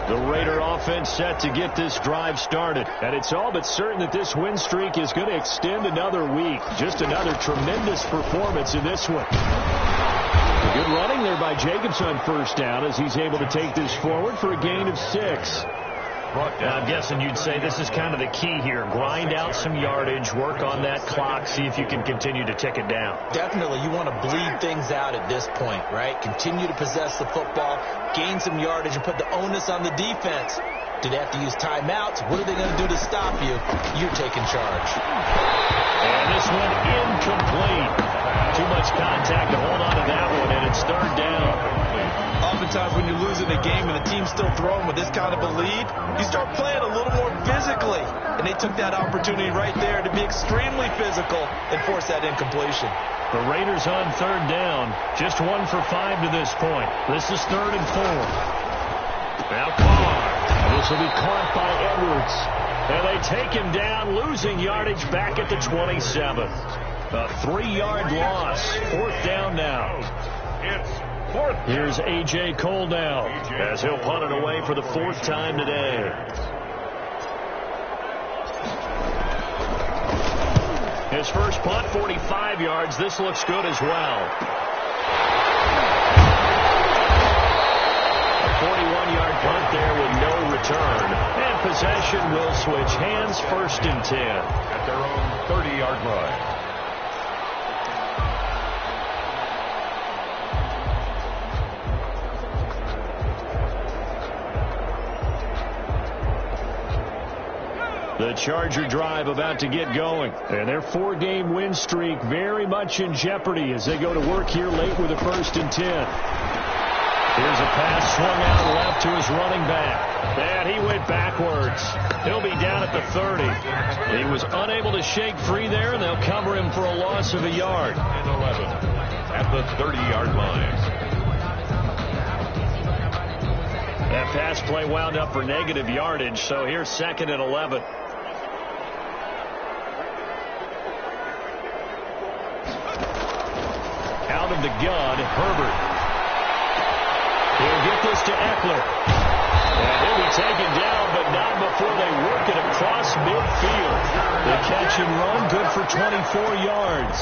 The Raider offense set to get this drive started. And it's all but certain that this win streak is going to extend another week. Just another tremendous performance in this one. Good running there by Jacobs on first down as he's able to take this forward for a gain of 6. I'm guessing you'd say this is kind of the key here. Grind out some yardage, work on that clock, see if you can continue to tick it down. Definitely, you want to bleed things out at this point, right? Continue to possess the football, gain some yardage, and put the onus on the defense. Do they have to use timeouts? What are they going to do to stop you? You're taking charge. And this one incomplete. Too much contact to hold on to that one, and it's third down. Oftentimes when you're losing a game and the team's still throwing with this kind of a lead, you start playing a little more physically. And they took that opportunity right there to be extremely physical and force that incompletion. The Raiders on third down. Just 1 for 5 to this point. This is 3rd and 4. Now Carr. This will be caught by Edwards. And they take him down, losing yardage back at the 27. A 3-yard loss. 4th down now. It's 4th. Here's A.J. Cole now as he'll punt it away for the 4th time today. His first punt, 45 yards. This looks good as well. A 41-yard punt there with no return. And possession will switch hands, 1st and 10. At their own 30-yard line. The Charger drive about to get going. And their 4-game win streak very much in jeopardy as they go to work here late with a 1st and 10. Here's a pass swung out left to his running back. And he went backwards. He'll be down at the 30. He was unable to shake free there, and they'll cover him for a loss of a yard. And 11 at the 30-yard line. That pass play wound up for negative yardage, so here's 2nd and 11. Out of the gun, Herbert. He'll get this to Eckler. And he'll be taken down, but not before they work it across midfield. The catch and run, good for 24 yards.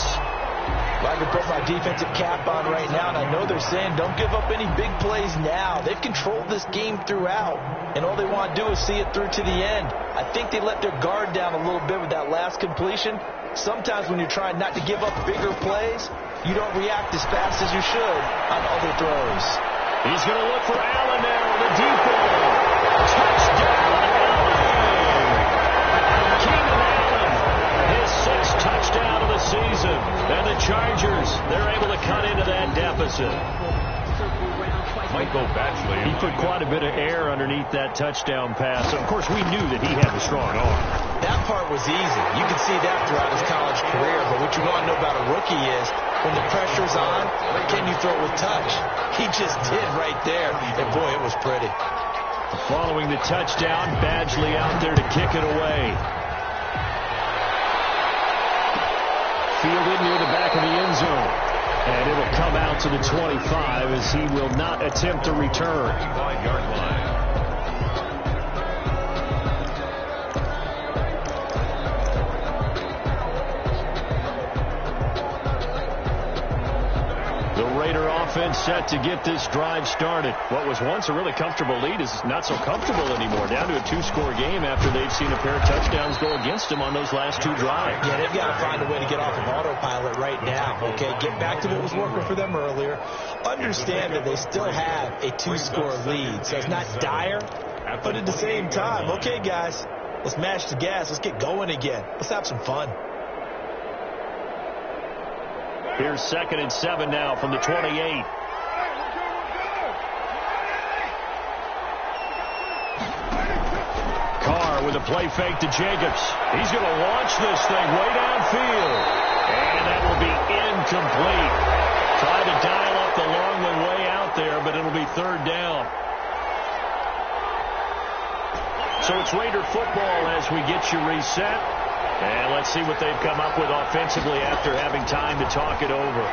I can put my defensive cap on right now, and I know they're saying don't give up any big plays now. They've controlled this game throughout, and all they want to do is see it through to the end. I think they let their guard down a little bit with that last completion. Sometimes when you're trying not to give up bigger plays, you don't react as fast as you should on other throws. He's going to look for Allen now, the deep ball. Touchdown, Allen! Keenan Allen, his 6th touchdown of the season. And the Chargers, they're able to cut into that deficit. Michael Batchley. He put quite a bit of air underneath that touchdown pass. Of course, we knew that he had a strong arm. That part was easy. You can see that throughout his college career. But what you want to know about a rookie is when the pressure's on, can you throw it with touch? He just did right there. And, boy, it was pretty. Following the touchdown, Badgley out there to kick it away. Fielded near the back of the end zone. And it'll come out to the 25 as he will not attempt to return. 25-yard line. The Raider offense set to get this drive started. What was once a really comfortable lead is not so comfortable anymore. Down to a 2-score game after they've seen a pair of touchdowns go against them on those last 2 drives. Yeah, they've got to find a way to get off of autopilot right now, okay? Get back to what was working for them earlier. Understand that they still have a 2-score lead, so it's not dire, but at the same time, okay, guys, let's mash the gas. Let's get going again. Let's have some fun. Here's 2nd and 7 now from the 28. Carr with a play fake to Jacobs. He's going to launch this thing way downfield. And that will be incomplete. Try to dial up the long one way out there, but it'll be 3rd down. So it's Raider football as we get you reset. And let's see what they've come up with offensively after having time to talk it over.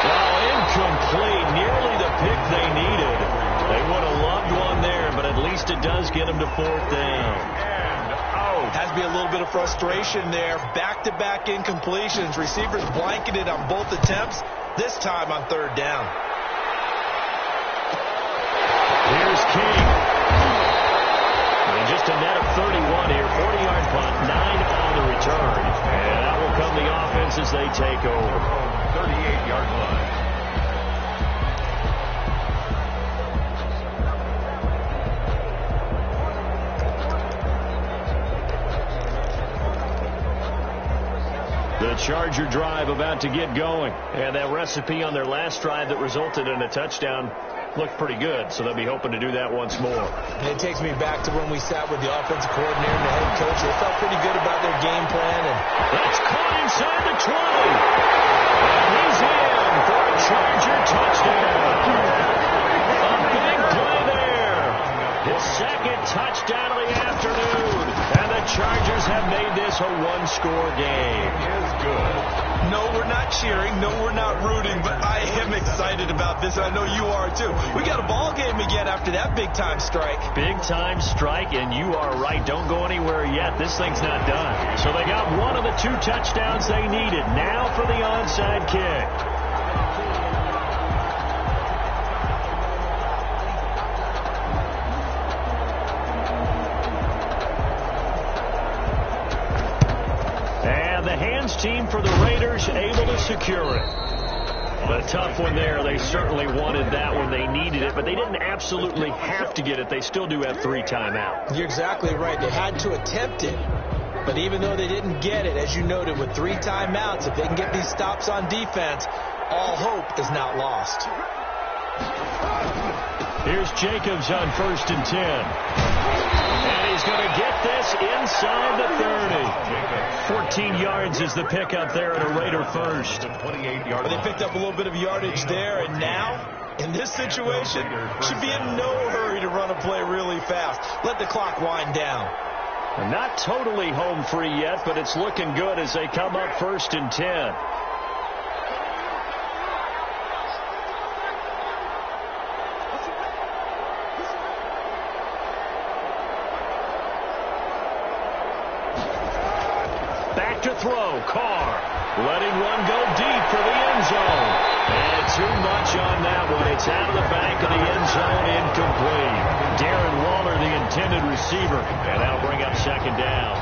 Well, incomplete. Nearly the pick they needed. They would have loved one there, but at least it does get them to 4th down. And out. Has to be a little bit of frustration there. Back-to-back incompletions. Receivers blanketed on both attempts, this time on 3rd down. Here's King. And just a net of 31 here. 40-yard punt, 9 on the return. And that will come the offense as they take over. 38-yard line. The Charger drive about to get going. And that recipe on their last drive that resulted in a touchdown looked pretty good, so they'll be hoping to do that once more. And it takes me back to when we sat with the offensive coordinator and the head coach. They felt pretty good about their game plan. And that's caught inside the 20. And he's in for a Charger touchdown. A big play there. His second touchdown of the afternoon. And the Chargers have made this a one-score game. Is good. no, we're not cheering. No, we're not rooting. But I am excited about this. I know you are, too. We got a ball game again after that big-time strike. Big-time strike, and you are right. Don't go anywhere yet. This thing's not done. So they got one of the two touchdowns they needed. Now for the onside kick. Team for the Raiders able to secure it. A tough one there. They certainly wanted that one. They needed it, but they didn't absolutely have to get it. They still do have 3 timeouts. You're exactly right. They had to attempt it. But even though they didn't get it, as you noted, with 3 timeouts, if they can get these stops on defense, all hope is not lost. Here's Jacobs on 1st and 10. And he's going to get this inside the 30. 14 yards is the pickup there at a Raider first. 28-yard They picked up a little bit of yardage there, and now, in this situation, should be in no hurry to run a play really fast. Let the clock wind down. Not totally home free yet, but it's looking good as they come up 1st and 10. To throw, Carr letting one go deep for the end zone, and too much on that one. It's out of the back of the end zone, incomplete. Darren Waller, the intended receiver, and that'll bring up 2nd down.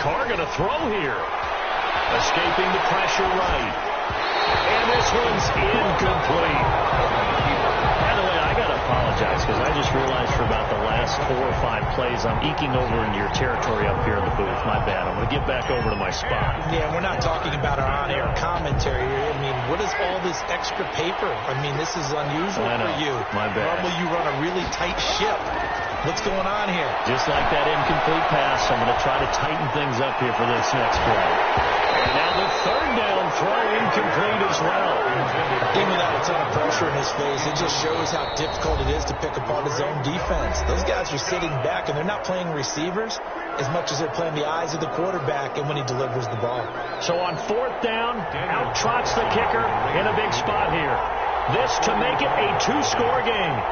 Carr gonna throw here, escaping the pressure right, and this one's incomplete. By the way, I got to apologize because I just realized for about the last 4 or 5 plays I'm eking over into your territory up here in the booth. My bad. I'm going to get back over to my spot. Yeah, we're not talking about our on-air commentary here. I mean, what is all this extra paper? I mean, this is unusual for you. My bad. Normally you run a really tight ship. What's going on here? Just like that incomplete pass, I'm going to try to tighten things up here for this next play. And now the 3rd down throw incomplete as well. Even without a ton of pressure in his face, it just shows how difficult it is to pick apart his own defense. Those guys are sitting back, and they're not playing receivers as much as they're playing the eyes of the quarterback and when he delivers the ball. So on 4th down, out trots the kicker in a big spot here. This to make it a 2-score game.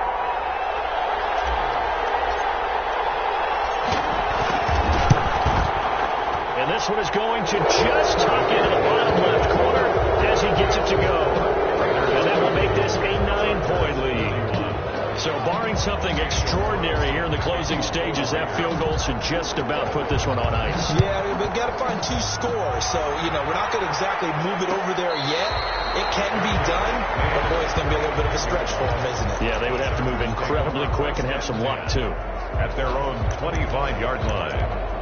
And this one is going to just tuck into the bottom left corner as he gets it to go. And that will make this a 9-point lead. So barring something extraordinary here in the closing stages, that field goal should just about put this one on ice. Yeah, we've got to find 2 scores. So, we're not going to exactly move it over there yet. It can be done, but boy, it's going to be a little bit of a stretch for them, isn't it? Yeah, they would have to move incredibly quick and have some luck, too. At their own 25-yard line.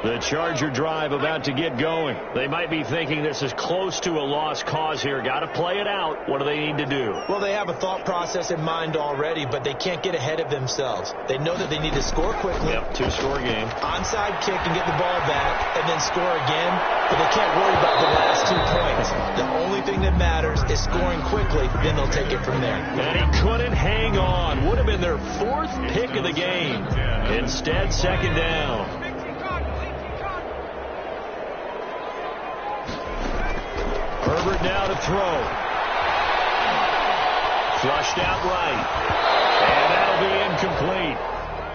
The Charger drive about to get going. They might be thinking this is close to a lost cause here. Got to play it out. What do they need to do? Well, they have a thought process in mind already, but they can't get ahead of themselves. They know that they need to score quickly. Yep, 2-score game. Onside kick and get the ball back and then score again, but they can't worry about the last 2 points. The only thing that matters is scoring quickly, then they'll take it from there. And he couldn't hang on. Would have been their 4th pick of the game. Instead, 2nd down. Herbert now to throw. Flushed out right. And that'll be incomplete.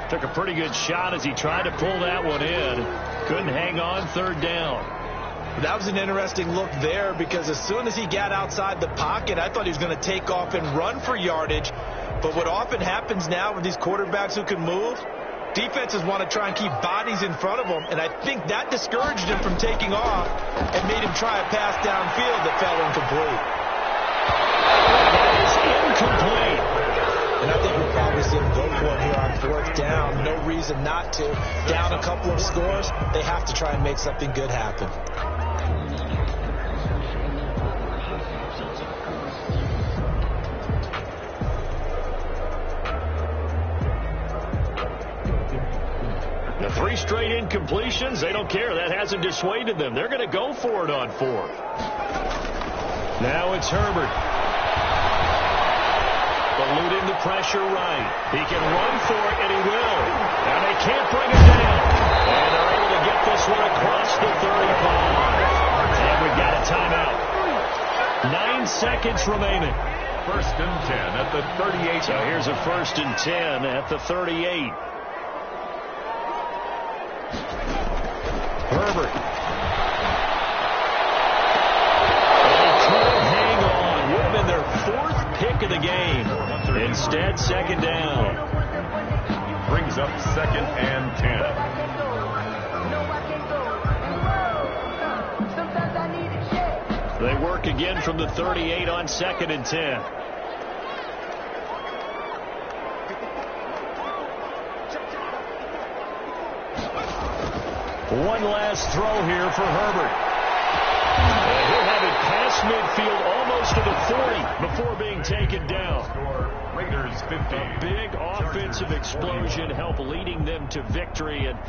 Took a pretty good shot as he tried to pull that one in. Couldn't hang on, 3rd down. That was an interesting look there because as soon as he got outside the pocket, I thought he was going to take off and run for yardage. But what often happens now with these quarterbacks who can move, Defenses want to try and keep bodies in front of them, and I think that discouraged him from taking off and made him try a pass downfield that fell incomplete. That is incomplete. And I think we'll probably see him go for it here on 4th down. No reason not to. Down a couple of scores, they have to try and make something good happen. The 3 straight incompletions, they don't care. That hasn't dissuaded them. They're going to go for it on 4th. Now it's Herbert. Eluding the pressure right. He can run for it, and he will. And they can't bring him down. And they're able to get this one across the 35. And we've got a timeout. 9 seconds remaining. 1st and 10 at the 38. So here's a 1st and 10 at the 38. Herbert. They couldn't hang on. Would have been their 4th pick of the game. Instead, 2nd down. Brings up 2nd and 10. They work again from the 38 on 2nd and 10. One last throw here for Herbert. And he'll have it past midfield almost to the 40 before being taken down. Raiders 50. A big offensive explosion helped leading them to victory. And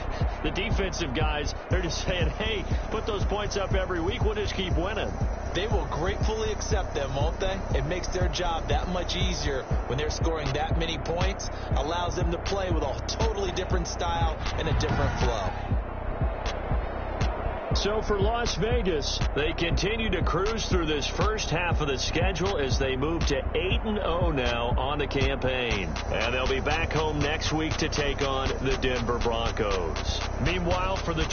the defensive guys, they're just saying, hey, put those points up every week. We'll just keep winning. They will gratefully accept them, won't they? It makes their job that much easier when they're scoring that many points. Allows them to play with a totally different style and a different flow. So for Las Vegas, they continue to cruise through this first half of the schedule as they move to 8-0 now on the campaign. And they'll be back home next week to take on the Denver Broncos. Meanwhile, for the